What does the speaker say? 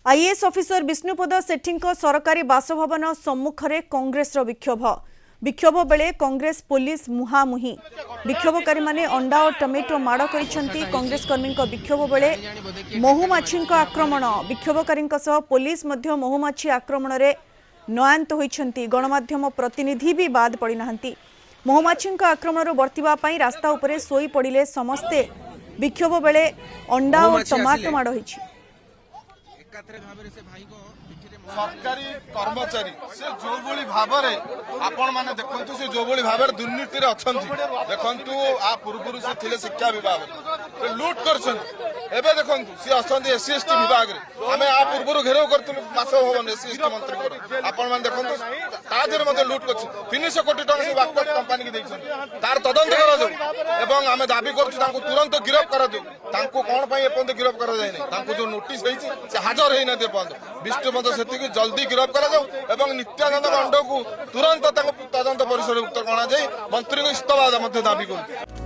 IAS officer Vishnupad सेठी सरकारी बासभवन सम्मुखें कांग्रेस विक्षोभ बेले कांग्रेस पुलिस मुहांमुही विक्षोभकारी माने अंडा और टमेटो माड़ कर कांग्रेस कर्मी विक्षोभ बेले महुमाछी आक्रमण विक्षोभकारी पुलिस महुमाछी आक्रमण में नयान्त होती गणमाध्यम प्रतिनिधि भी बाद पड़ना महुमाछी आक्रमण बर्तिबा रास्ता उपरे सोई पड़े समस्ते विक्षोभ बेले अंडा और टमाटो माड़ होती सरकारी कर्मचारी से जो भली भाव आपण माने देखंतु से जो भली भाव दुर्नीति रे अछंती देखंतु आ पूर्वरु से थिले शिक्षा विभाग रे लूट करछन एबे देखंतु से अछंती एससी एसटी विभाग रे हमें आ पूर्वरु घेराव करथुन मास भवन एससी एसटी मंत्री को आपण माने देखंतु ताजर मध्ये लूट करछ 300 कोटी टका से वाक्टर कंपनी के दैछन तार तदंत करा जाऊ एवं हमें दाबी करछु तांको तुरंत गिरफ्त करा जाऊ तांको कोन पई एपंत गिरफ्त करा जाय नै तांको जो नोटिस हैछि से हाजर हेइ न दे पंत विष्णुपद सेठी जल्दी गिरफ्त करा जाऊ एवं नित्यानंद गंड को तुरंत तदंत परिसर उक्त गणा जाई मंत्री को इस्तफा दाबी करू।